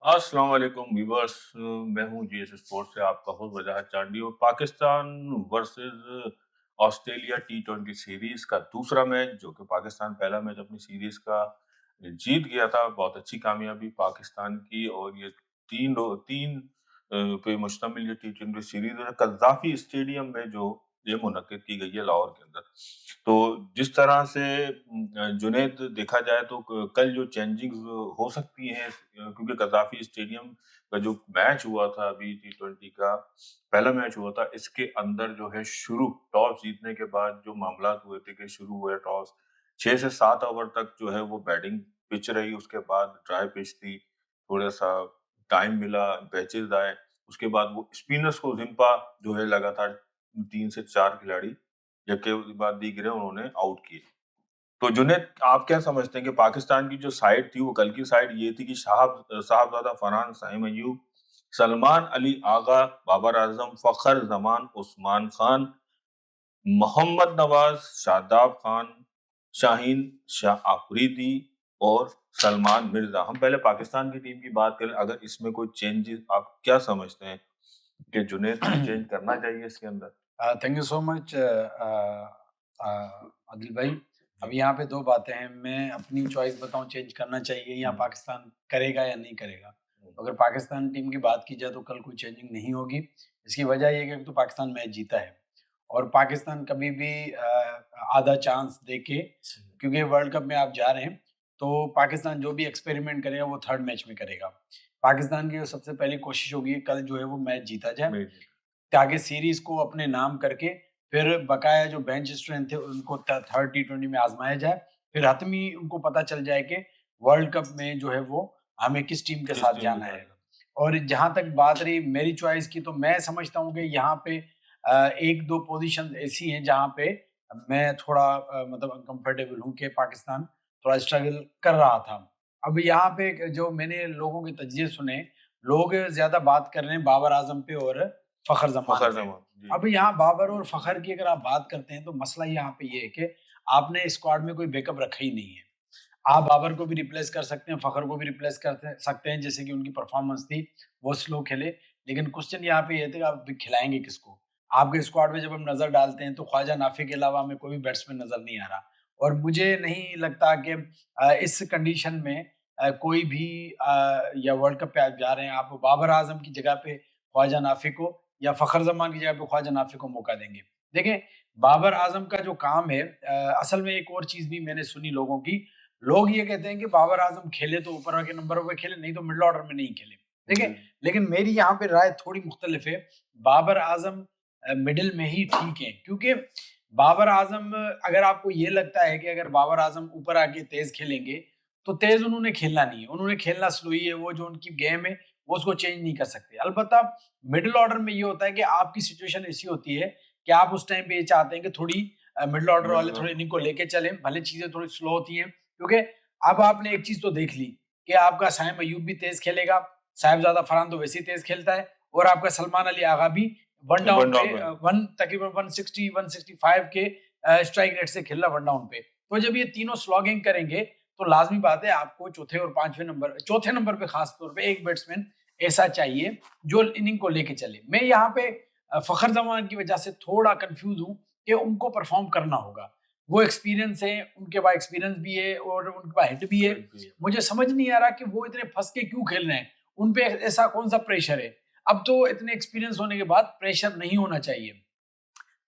अस्सलाम वालेकुम व्यूअर्स, मैं हूं जीएस स्पोर्ट्स से आपका होस्ट वजाहत चांडी। और पाकिस्तान वर्सेस ऑस्ट्रेलिया टी20 सीरीज का दूसरा मैच, जो कि पाकिस्तान पहला मैच अपनी सीरीज का जीत गया था। बहुत अच्छी कामयाबी पाकिस्तान की। और ये तीन पे मुश्तमिल ये टी20 सीरीज है कज़ाफी स्टेडियम में जो ये मुनक्किद की गई है लाहौर के अंदर। तो जिस तरह से जुनैद, देखा जाए तो कल जो चेंजिंग्स हो सकती हैं, क्योंकि कज़ाफी स्टेडियम का जो मैच हुआ था अभी टी20 का पहला मैच हुआ था, इसके अंदर जो है शुरू टॉस जीतने के बाद जो मामलात हुए थे कि शुरू हुए टॉस 6 से 7 ओवर तक जो है वो बैटिंग पिच रही, उसके बाद ड्राई पिच थी, थोड़ा-सा टाइम मिला, पैचेज़ आए, उसके बाद वो स्पिनर्स को जिम्पा जो है लगातार 3 से 4 खिलाड़ी जबकि उसके बाद दीगरे उन्होंने आउट किए। तो जुनैद, आप क्या समझते हैं कि पाकिस्तान की जो साइड थी वो कल की साइड ये थी कि साहबजादा फरहान, साइम अयूब, सलमान अली आगा, बाबर आजम, फखर जमान, उस्मान खान, मोहम्मद नवाज, शादाब खान, शाहीन शाह आफरीदी और सलमान मिर्जा। हम पहले पाकिस्तान की टीम की बात करें, अगर इसमें कोई चेंजेस आप क्या समझते हैं कि जुनैद कुछ चेंज करना चाहिए इसके अंदर? Thank you so much Adil भाई। अब जी। यहाँ पे 2 बातें हैं। मैं अपनी चॉइस बताऊँ चेंज करना चाहिए या हुँ, पाकिस्तान करेगा या नहीं करेगा। हुँ, अगर पाकिस्तान टीम की बात की जाए तो कल कोई चेंजिंग नहीं होगी। इसकी वजह ये है कि एक तो पाकिस्तान मैच जीता है और पाकिस्तान कभी भी आधा चांस देके, क्योंकि वर्ल्ड कप में आप जा रहे हैं, तो पाकिस्तान जो भी एक्सपेरिमेंट करेगा वो 3rd मैच में करेगा। पाकिस्तान की जो सबसे पहली कोशिश होगी कल जो है वो मैच जीता जाए। जी, ताकि सीरीज को अपने नाम करके फिर बकाया जो बेंच स्ट्रेंथ है उनको थर्ड टी20 में आजमाया जाए। फिर हतमी उनको पता चल जाए कि वर्ल्ड कप में जो है वो हमें किस टीम के किस साथ टीम के जाना है। साथ? और जहां तक बात रही मेरी चॉइस की, तो मैं समझता हूँ कि यहाँ पे एक दो पोजीशन ऐसी हैं जहाँ पे मैं थोड़ा मतलब अनकंफर्टेबल हूँ कि पाकिस्तान थोड़ा स्ट्रगल कर रहा था। अब यहाँ पे जो मैंने लोगों के तजिए सुने, लोग ज्यादा बात कर रहे हैं बाबर आजम पे और फ़खर ज़मान फ़खर पे। जमान, जी। अब यहाँ बाबर और फ़खर की अगर आप बात करते हैं तो मसला यहाँ पे ये है कि आपने स्क्वाड में कोई बैकअप रखा ही नहीं है। आप बाबर को भी रिप्लेस कर सकते हैं, फ़खर को भी रिप्लेस कर सकते हैं, जैसे कि उनकी परफ़ॉर्मेंस थी, वो स्लो खेले। लेकिन क्वेश्चन यहाँ पे ये था कि आप खिलाएँगे किसको? आपके स्क्वाड में जब हम नज़र डालते हैं तो ख्वाजा नाफ़ी के अलावा हमें कोई भी बैट्समैन नज़र नहीं आ रहा। और मुझे नहीं लगता कि इस कंडीशन में कोई भी या वर्ल्ड कप पे आप जा रहे हैं, आप बाबर आज़म की जगह पे ख्वाजा नाफ़ी को या फ़खर ज़मान की जगह पे ख्वाजा नाफ़ी को मौका देंगे। देखें, बाबर आज़म का जो काम है, असल में एक और चीज़ भी मैंने सुनी लोगों की। लोग ये कहते हैं कि बाबर आज़म खेले तो ऊपर के नंबरों पे खेले, नहीं तो मिडल ऑर्डर में नहीं खेले। जी। देखिए, लेकिन मेरी यहाँ पे राय थोड़ी मुख्तलिफ है। बाबर आज़म मिडल में ही ठीक है, क्योंकि बाबर आज़म, अगर आपको ये लगता है कि अगर बाबर आज़म ऊपर आके तेज़ खेलेंगे, तो तेज़ उन्होंने खेलना नहीं है, उन्होंने खेलना स्लो ही है। वो जो उनकी गेम है, वो उसको चेंज नहीं कर सकते। अलबत्ता मिडल ऑर्डर में ये होता है कि आपकी सिचुएशन ऐसी होती है कि आप उस टाइम पे ये चाहते हैं कि थोड़ी मिडल ऑर्डर वाले मिडल थोड़ी ऑर्डर। इनिंग को लेके चलें, भले चीज़ें थोड़ी स्लो होती हैं। क्योंकि अब आपने एक चीज़ तो देख ली कि आपका साइम अयूब भी तेज़ खेलेगा, साहिबजादा फरहान तो वैसे ही तेज़ खेलता है, और आपका सलमान अली आगा भी वन डाउन वन पे डाउन पे। 1 तकरीबन 160 165 के स्ट्राइक रेट से खेल रहा है वन डाउन पे। तो जब ये तीनों स्लॉगिंग करेंगे, तो लाज़मी बात है आपको चौथे नंबर पे ख़ास तौर पे एक बैट्समैन ऐसा चाहिए जो इनिंग को लेके चले। मैं यहाँ पे फ़खर ज़मान की वजह से थोड़ा कन्फ्यूज़ हूँ कि उनको परफ़ॉर्म करना होगा। वो एक्सपीरियंस है, उनके पास एक्सपीरियंस भी है और उनके पास हिट भी है। हेड भी है। मुझे समझ नहीं आ रहा कि वो इतने फँस के क्यों खेल रहे हैं? उन पे ऐसा कौन-सा प्रेशर है? अब तो इतने एक्सपीरियंस होने के बाद प्रेशर नहीं होना चाहिए।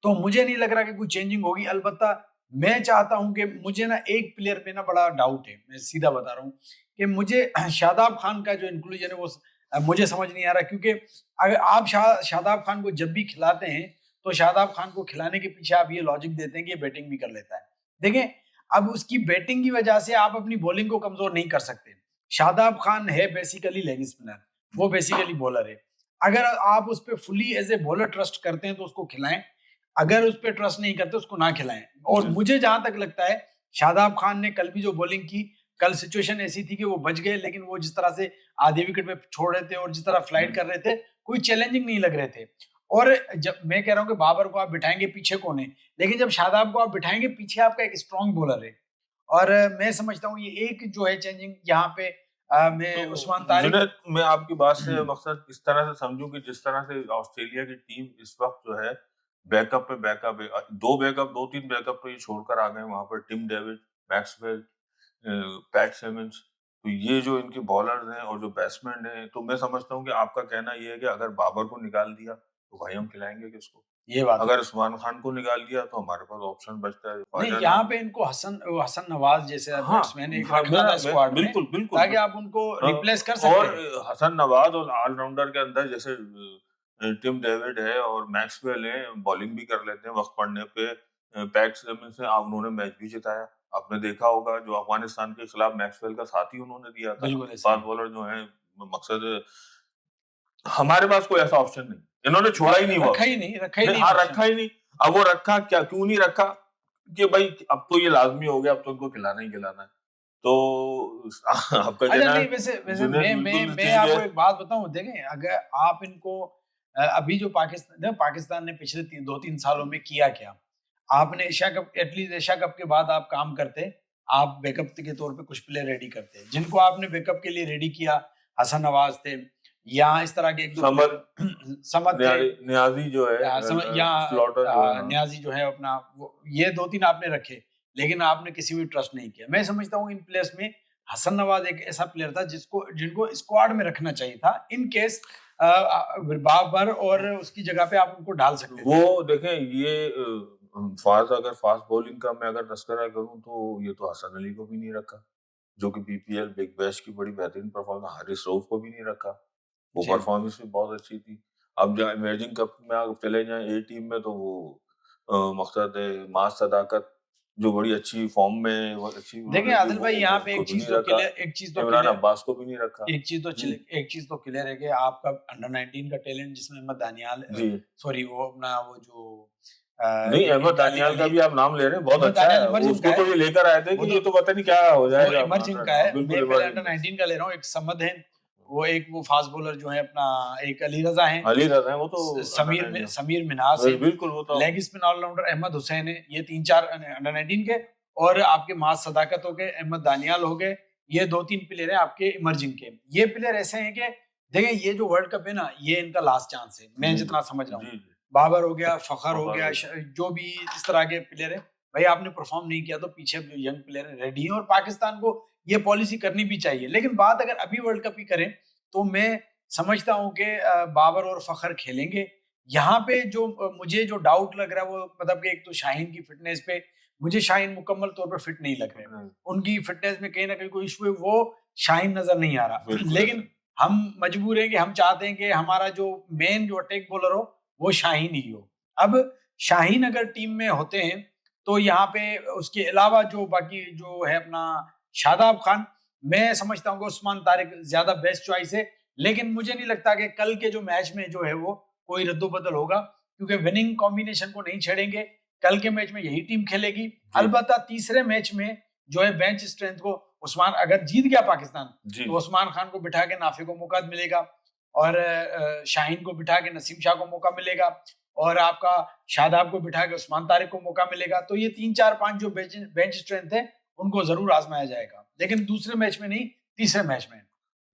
तो मुझे नहीं लग रहा कि कोई चेंजिंग होगी। अलबत्ता मैं चाहता हूँ कि मुझे ना एक प्लेयर पे ना बड़ा डाउट है, मैं सीधा बता रहा हूँ कि मुझे शादाब खान का जो इंक्लूजन है वो मुझे समझ नहीं आ रहा, क्योंकि अगर आप शादाब खान को जब भी खिलाते हैं, तो शादाब खान को खिलाने के पीछे आप ये लॉजिक देते हैं कि ये बैटिंग भी कर लेता है। देखें, अब उसकी बैटिंग की वजह से आप अपनी बॉलिंग को कमज़ोर नहीं कर सकते। शादाब खान है बेसिकली लेग स्पिनर, वो बेसिकली बॉलर है। अगर आप उस पे fully as a bowler trust करते हैं तो उसको खिलाएँ, अगर उस पे ट्रस्ट नहीं करते उसको ना खिलाएं। और जी। मुझे जहां तक लगता है, शादाब खान ने कल भी जो बॉलिंग की, कल सिचुएशन ऐसी थी कि वो बच गए, लेकिन वो जिस तरह से आधे विकेट पे छोड़ रहे थे और जिस तरह फ्लाइट कर रहे थे, कोई चैलेंजिंग नहीं लग रहे थे। और जब मैं कह रहा हूँ कि बाबर को आप बिठाएंगे पीछे कौन है, लेकिन जब शादाब को आप बिठाएंगे पीछे आपका एक स्ट्रॉन्ग बॉलर है। और मैं समझता हूँ ये एक जो है चेंजिंग यहाँ पे मैं तो उस्मान तारिक। जुनैद, मैं आपकी बात से मकसद इस तरह से समझूं कि जिस तरह से ऑस्ट्रेलिया की टीम इस वक्त जो है बैकअप पे बैकअप है, दो तीन बैकअप तो ये छोड़कर आ गए वहां पर, टिम डेविड, मैक्सवेल, पैट सिमिंस। तो ये जो इनके बॉलर्स हैं और जो बैट्समैन हैं, तो मैं समझता हूँ कि आपका कहना ये है कि अगर बाबर को निकाल दिया तो भाई हम खिलाएंगे किसको, ये बात है। अगर उस्मान खान को निकाल दिया तो हमारे पास ऑप्शन बचता है नहीं, ख्वाजा यहाँ नाम। पे इनको हसन हसन नवाज जैसे हाँ, बैट्समैन एक हाँ, रखना था मैं स्क्वाड में, बिल्कुल, बिल्कुल, ताकि आप उनको रिप्लेस कर सकते और हैं। हसन नवाज और ऑलराउंडर के अंदर जैसे टिम डेविड है और मैक्सवेल है, बॉलिंग भी कर लेते हैं वक़्त पड़ने पे। पैट कमिंस से उन्होंने मैच भी जिताया। आपने देखा होगा जो अफ़गानिस्तान के खिलाफ मैक्सवेल का साथ ही उन्होंने दिया था। बिल्कुल ऐसे फास्ट ही। बॉलर जो हैं, मकसद हमारे पास कोई ऐसा ऑप्शन नहीं। इन्होंने छोड़ा ही नहीं वो ऑप्शन। रखा ही नहीं, नहीं हाँ, ऑप्शन। रखा ही नहीं। अब वो रखा क्या, क्यों नहीं रखा? कि भाई अब तो ये लाज़मी हो गया, अब तो इनको खिलाना ही खिलाना है। तो आपका अच्छा कहना है नहीं, वैसे वैसे जुनैद बिल्कुल मैं ठीक है। आपको एक बात बताऊँ, देखें अगर आप इनको अभी जो पाकिस्तान ने पिछले 2-3 सालों में किया क्या? आपने Asia cup, at least Asia cup के बाद आप काम करते, आप बैकअप के तौर पे कुछ प्लेयर रेडी करते। जिनको आपने बैकअप के लिए रेडी किया, हसन नवाज थे, या इस तरह के 1-2 समद, प्लेयर समद थे, नियाज़ी जो है, या स्लॉटर जो है, हाँ। नियाज़ी जो है अपना, वो ये 2-3 आपने रखे, लेकिन आपने किसी भी ट्रस्ट नहीं किया। मैं समझता हूँ इन प्लेयर्स में हसन नवाज एक ऐसा प्लेयर था जिनको स्क्वाड में रखना चाहिए था, इन केस बाबर और उसकी जगह पे आप उनको डाल सकते थे। वो देखें, ये अगर फास्ट बॉलिंग का मैं अगर तज़किरा करूँ तो ये तो हसन अली को भी नहीं रखा, जो कि बीपीएल, बिग बैश की बड़ी बेहतरीन परफ़ॉर्मेंस, हारिस रऊफ को भी नहीं रखा। वो जी। परफ़ॉर्मेंस भी बहुत अच्छी थी। अब जहाँ इमर्जिंग कप में आप चले जाएँ ए टीम में, तो वो मकसद है मास सदाकत, जो बड़ी अच्छी फ़ॉर्म में, बहुत अच्छी देखिए उन्होंने की, आदिल वो भाई, यहाँ पे उसको भी नहीं रखा। इमरान अब्बास को भी नहीं रखा। हुँ, एक चीज तो क्लियर है कि आपका अंडर 19 का टैलेंट, जिसमें अहमद दानियाल, जी। सॉरी वो अपना वो जो नहीं, अहमद अली दानियाल का अली भी आप नाम ले रहे हैं, बहुत अहमद अच्छा दानियाल है। इमर्जिंग का उसको है, तो ये लेकर आए थे वो कि तो ये तो पता नहीं क्या हो वो जाएगा। इमर्जिंग का हाँ, है। बिल्कुल मैं पहले अंडर इमर्जिंग है। 19 का ले रहा हूँ, एक समद है, वो एक वो फास्ट बॉलर जो है अपना, एक अली रजा है, अली रज़ा है, वो तो अंडर समीर 19 समीर मिन्हास है, बिल्कुल, वो तो leg spin allrounder Ahmed Hussain है। ये 3-4 अंडर 19 के, और आपके मास सदाकत हो गए, अहमद दानियाल हो गए। ये 2-3 प्लेयर हैं आपके इमर्जिंग के। ये प्लेयर ऐसे हैं कि देखें, ये जो वर्ल्ड कप है ना, ये इनका लास्ट चांस है, मैं जी, जितना समझ रहा हूँ। जी, जी। बाबर हो गया, फखर हो फ़खर गया, हो गया। जो भी इस तरह के प्लेयर है, भाई आपने परफॉर्म नहीं किया तो पीछे जो यंग प्लेयर है रेडी हैं, और पाकिस्तान को ये पॉलिसी करनी भी चाहिए। लेकिन बात अगर अभी वर्ल्ड कप की करें, तो मैं समझता हूँ कि बाबर और फखर खेलेंगे। यहाँ पे जो मुझे जो डाउट लग रहा है, वो मतलब कि एक तो शाहीन की फिटनेस पे, मुझे शाहीन मुकम्मल तौर पे फिट नहीं लग रहे। उनकी फिटनेस में कहीं न कहीं कोई इश्यू है, वो शाहीन नज़र नहीं आ रहा। बिल्कुल ऐसा लेकिन हम मजबूर हैं कि हम चाहते हैं कि हमारा जो मेन जो अटैक बॉलर हो, वो शाहीन ही हो। अब शाहीन अगर टीम में होते हैं, तो यहाँ पे उसके अलावा जो बाकी जो है अपना शादाब खान, मैं समझता हूँ कि उस्मान तारिक ज़्यादा बेस्ट चॉइस है। लेकिन मुझे नहीं लगता कि कल के जो मैच में जो है वो कोई रद्दो-बदल होगा, क्योंकि विनिंग कॉम्बिनेशन को नहीं छेड़ेंगे। कल के मैच में यही टीम खेलेगी। जी, अलबत्ता तीसरे मैच में जो है बेंच स्ट्रेंथ को, उस्मान अगर जीत गया पाकिस्तान, जी, तो जी। उस्मान खान को बिठा के नाफे को मौका मिलेगा, और शाहीन को बिठा के नसीम शाह को मौका मिलेगा, और आपका शादाब को बिठा के उस्मान तारिक को मौका मिलेगा। तो ये 3-4-5 जो बेंच स्ट्रेंथ है, उनको ज़रूर आज़माया जाएगा। लेकिन दूसरे मैच में नहीं, तीसरे मैच में।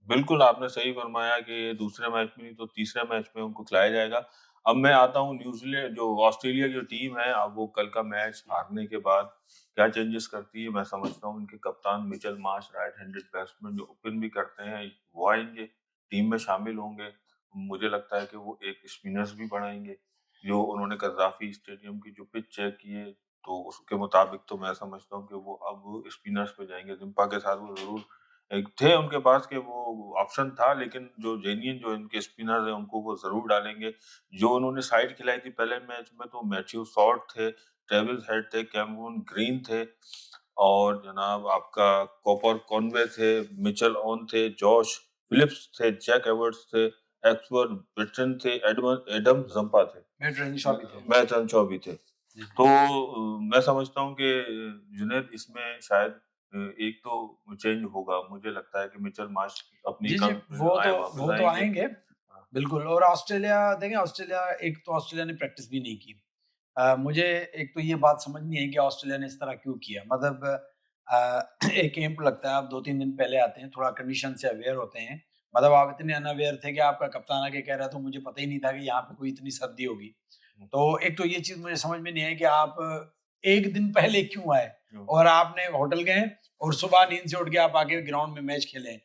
बिल्कुल, आपने सही फरमाया कि दूसरे मैच में नहीं तो तीसरे मैच में उनको खिलाया जाएगा। अब मैं आता हूँ न्यूज़ीलैंड, जो ऑस्ट्रेलिया की टीम है, अब वो कल का मैच हारने के बाद क्या चेंजेस करती है, मैं समझता हूँ इनके कप्तान Mitchell Marsh, right handed batsman जो ओपन भी करते हैं, वो आएँगे, टीम में शामिल होंगे। मुझे लगता है कि वो एक स्पिनर्स भी बढ़ाएँगे, जो उन्होंने कज़ाफ़ी स्टेडियम की जो पिच चेक की है, तो उसके मुताबिक तो मैं समझता हूँ कि वो अब स्पिनर्स पे जाएँगे। जिम्पा के साथ वो ज़रूर एक थे उनके पास कि वो ऑप्शन था, लेकिन जो जेन्युइन जो इनके स्पिनर्स हैं उनको वो ज़रूर डालेंगे। जो उन्होंने साइड खिलाई थी पहले मैच में, तो मैथ्यू सॉर्ट थे, ट्रेविस हेड थे, कैमरून ग्रीन थे और जनाब आपका कॉपर कॉनवे थे, मिचेल ऑन थे, जॉश फिलिप्स थे, जैक एवर्ट्स थे, एक्सवर्थ ब्रिटन थे, एडम जंपा थे। मैट रेनिशा भी थे। मैच रनशॉ भी थे। जी, तो जी। मैं समझता हूँ कि जुनैद इसमें शायद एक तो चेंज होगा। मुझे लगता है कि मिचेल मार्श अपनी जी, जी, कम आए वापस वो तो आएँगे। आएँगे, हाँ, बिल्कुल। और ऑस्ट्रेलिया देखें, ऑस्ट्रेलिया, एक तो ऑस्ट्रेलिया ने प्रैक्टिस भी नहीं की। मुझे एक तो ये बात समझ नहीं आई कि ऑस्ट्रेलिया ने इस तरह क्यों किया? मतलब एक कैंप लगता है, आप 2-3 दिन पहले आते हैं, थोड़ा कंडीशन से अवेयर होते हैं। मतलब आप इतने अनअवेयर थे कि आपका कप्तान आके कह रहा था मुझे पता ही नहीं था कि यहाँ पे कोई इतनी सर्दी होगी। हुँ, तो एक तो ये चीज़ मुझे समझ में नहीं आई कि आप 1 दिन पहले क्यों आए हुँ, और आपने होटल गए और सुबह नींद से उठ के आप आके ग्राउंड में मैच खेले।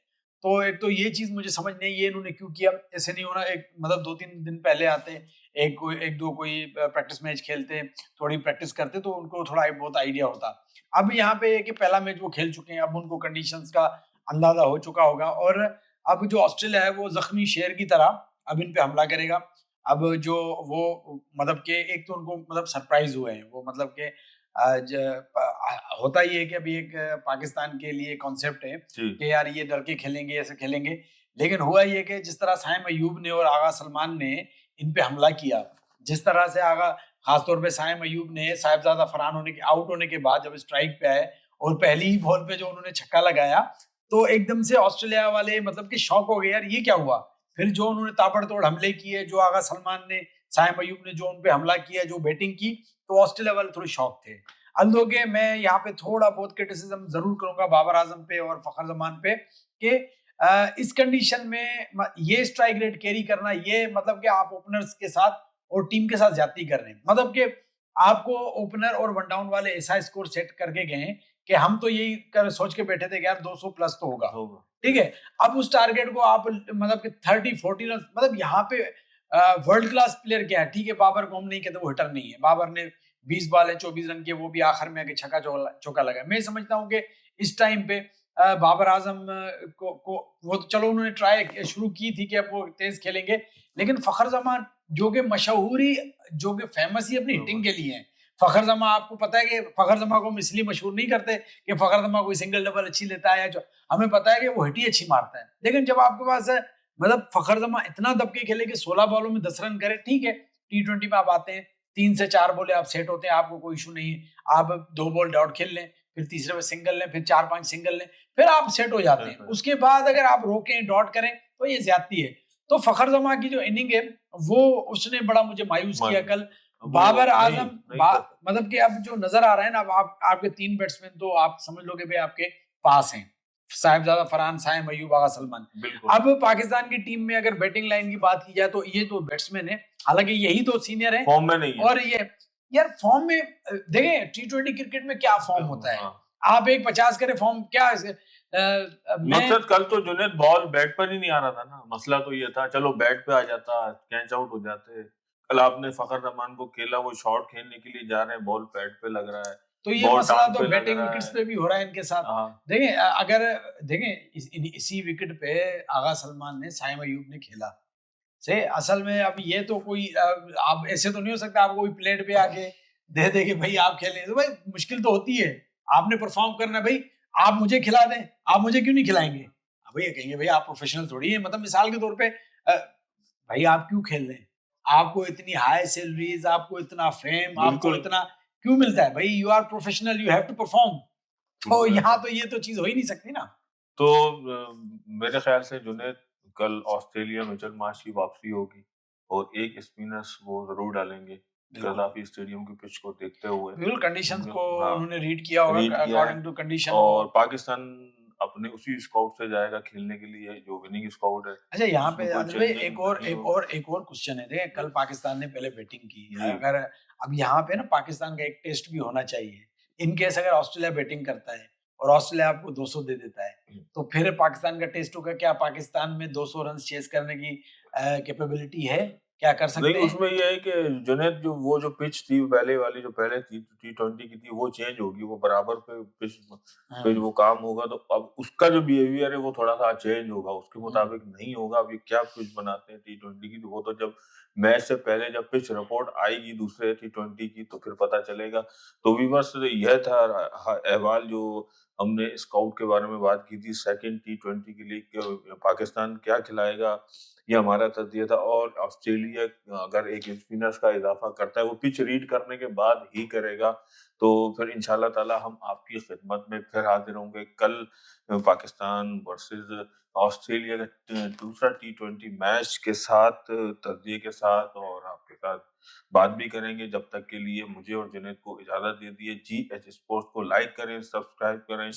तो एक तो ये चीज़ मुझे समझ नहीं आई, ये इन्होंने क्यों किया? ऐसे नहीं होना, एक मतलब 2-3 दिन पहले आते, 1-2 कोई प्रैक्टिस मैच खेलते, थोड़ी प्रैक्टिस करते तो उनको थोड़ा बहुत आइडिया होता। अब यहाँ पे है कि पहला मैच वो खेल चुके हैं, अब उनको कंडीशंस का अंदाज़ा हो चुका होगा और अब जो ऑस्ट्रेलिया है वो ज़ख्मी शेर की तरह अब इन पे हमला करेगा। अब जो वो मतलब कि एक तो उनको मतलब सरप्राइज़ हुए हैं, वो मतलब कि होता ये है कि अभी एक पाकिस्तान के लिए कॉन्सेप्ट है जी, कि यार ये डर के खेलेंगे, ऐसे खेलेंगे। लेकिन हुआ ये कि जिस तरह साइम अय्यूब ने और आगा सलमान ने इन पे हमला किया, जिस तरह से आगा खास तौर पे साइम अय्यूब ने साहिबजादा फरहान होने के आउट होने के बाद जब स्ट्राइक पे आए और पहली ही बॉल पे जो उन्होंने छक्का लगाया, तो एकदम से ऑस्ट्रेलिया वाले मतलब कि शॉक हो गए, यार ये क्या हुआ? फिर जो उन्होंने ताबड़तोड़ हमले किए, जो आगा सलमान ने, साइम अय्यूब ने जो उन पे हमला किया, जो बैटिंग की, तो ऑस्ट्रेलिया वाले थोड़े शॉक थे। अलदोगे मैं यहाँ पे थोड़ा बहुत क्रिटिसिज्म ज़रूर करूँगा बाबर आज़म पे और फ़खर ज़मान पे कि इस कंडीशन में ये स्ट्राइक रेट कैरी करना, ये मतलब कि आप ओपनर्स के साथ और टीम के साथ ज्यादती कर रहे हैं। मतलब कि आपको ओपनर और वन डाउन वाले ऐसा स्कोर सेट करके गए कि हम तो यही सोच के बैठे थे कि यार 200 प्लस तो होगा। होगा। ठीक है, अब उस टारगेट को आप मतलब कि 30-40 रन, मतलब यहाँ पे वर्ल्ड क्लास प्लेयर क्या है? ठीक है, बाबर को हम नहीं कहते, वो हिटर नहीं है। बाबर ने 20 बॉल है 24 रन किए, वो भी आखिर में आके छक्का चौका लगा। मैं समझता हूँ कि इस टाइम पे बाबर आजम को वो तो चलो उन्होंने ट्राई शुरू की थी कि अब वो तेज खेलेंगे, लेकिन फखर जमान जो कि मशहूरी, जो कि फेमस ही अपनी हिटिंग बिल्कुल, के लिए है। फखर जमा, आपको पता है कि फखर जमा को हम इसलिए मशहूर नहीं करते कि फखर जमा कोई सिंगल डबल अच्छी लेता है या जो, हमें पता है कि वो हिट ही अच्छी मारता है। लेकिन जब आपके पास है मतलब फखर जमा इतना दबके खेले कि 16 बॉलों में 10 रन करे, ठीक है, T20 में आप आते हैं, 3 से 4 बॉलें आप सेट होते हैं, आपको कोई इशू नहीं है। आप 2 बॉल डॉट खेल लें, फिर तीसरे पे सिंगल लें, फिर 4-5 सिंगल लें, फिर आप सेट हो जाते हैं। सेट हो जाता उसके बाद अगर आप रोकें, डॉट करें, तो ये ज्यादती है। तो फखर जमा की जो इनिंग है, वो उसने बड़ा मुझे मायूस किया मायूस कल। वो बाबर नहीं, आजम नहीं कर सकते। मतलब कि अब जो नजर आ रहा है ना, अब आपके 3 बैट्समैन तो आप समझ लो कि भाई आपके पास हैं, साहिबजादा फरहान, साइम अय्यूब, आगा सलमान। बिल्कुल, अब पाकिस्तान की टीम में अगर बैटिंग लाइन की बात की जाए तो ये तो बैट्समैन है, हालांकि यही तो सीनियर है। फॉर्म में नहीं है। और ये यार फॉर्म में देखें, T20 क्रिकेट में क्या फॉर्म होता है? हाँ, आप एक 50 करे फॉर्म क्या मैं मकसद कल तो जुनैद बॉल बैट पर ही नहीं आ रहा था ना, मसला तो ये था, चलो बैट पे आ जाता, कैच आउट हो जाते। कल आपने फ़खर ज़मान को खेला, वो शॉट खेलने के लिए जा रहे हैं, बॉल पैड पे लग रहा है, तो ये बॉल मसला टाँग तो पे लग बैटिंग रहा विकेट्स है। पे भी हो रहा है इनके साथ। हाँ, देखें अगर देखें इसी विकेट पे आगा सलमान ने, साइम अय्यूब ने खेला से असल में। अब ये तो कोई आप ऐसे तो नहीं हो सकता आप कोई प्लेट पे आके दे दे कि भाई आप खेलें, तो भाई मुश्किल तो होती है। आपने परफॉर्म करना है भाई, आप मुझे खिला दें, आप मुझे क्यों नहीं खिलाएंगे? अब भैया कहेंगे भाई आप प्रोफेशनल थोड़ी है, मतलब मिसाल के तौर पे भाई आप क्यों खेल रहे हैं? आपको इतनी हाई सैलरीज, आपको इतना फेम, आपको बिल्कुल, इतना क्यों मिलता है? भाई you are professional, you have to perform. तो बिल्कुल यहाँ ऐसा। तो ये तो चीज हो ही नहीं सकती ना। तो मेरे ख़्याल से जुनैद कल ऑस्ट्रेलिया मिचेल मार्श की वापसी होगी और एक स्पिनर्स वो ज़रूर डालेंगे, बिल्कुल, गद्दाफ़ी स्टेडियम की पिच को देखते हुए। बिल्कुल कंडीशंस क्योंकि को हाँ, उन्होंने रीड किया होगा, रीड किया है अकॉर्डिंग टू कंडीशन वो। और पाकिस्तान अपने उसी स्क्वाड से जाएगा खेलने के लिए जो विनिंग स्क्वाड है, अच्छा, यहाँ उसमें पे कोई आदिल भाई चेंजिंग नहीं होगी। एक और क्वेश्चन है। देखिए कल जी, पाकिस्तान ने पहले बैटिंग की, जी। अगर अब यहाँ पे ना पाकिस्तान का एक टेस्ट भी होना चाहिए। इन केस अगर ऑस्ट्रेलिया बैटिंग करता है और ऑस्ट्रेलिया आपको 200 दे देता है, हुँ। तो फिर पाकिस्तान का टेस्ट होगा, क्या पाकिस्तान में 200 रन चेस करने की कैपेबिलिटी है? क्या कर नहीं, सकते हैं? उसमें ये है कि जुनैद जो वो जो पिच थी पहले वाली जो पहले थी टी20 की थी वो चेंज होगी, वो बराबर पे पिच पे हाँ, वो काम होगा तो अब उसका जो बिहेवियर है वो थोड़ा-सा चेंज होगा, उसके हुँ, मुताबिक नहीं होगा। अब ये क्या पिच बनाते हैं टी20 की, तो वो तो जब मैच से पहले जब पिच रिपोर्ट आएगी दूसरे टी20 की तो फिर पता चलेगा। तो व्यूअर्स यह था अहवाल जो हमने स्काउट के बारे में बात की थी सेकंड टी20 के लिए कि पाकिस्तान क्या खिलाएगा, ये हमारा तज्जिया था और ऑस्ट्रेलिया अगर एक स्पिनर्स का इज़ाफ़ा करता है, वो पिच रीड करने के बाद ही करेगा, तो फिर इंशाअल्लाह ताला हम आपकी खिदमत में फिर हाज़िर होंगे। कल पाकिस्तान वर्सेस ऑस्ट्रेलिया का दूसरा टी20 मैच के साथ, तज्जिए के साथ और आपके साथ बात भी करेंगे। जब तक के लिए मुझे और जुनैद को इजाज़त दे दीजिए। जीएच स्पोर्ट्स को लाइक करें, सब्सक्राइब करें,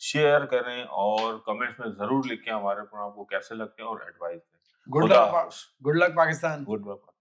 शेयर करें और कमेंट्स में ज़रूर लिखें हमारे प्रोग्राम को कैसे लगते हैं और एडवाइस दें। गुड खुदा लक हाफ़िज़। Good luck Pakistan. Good luck.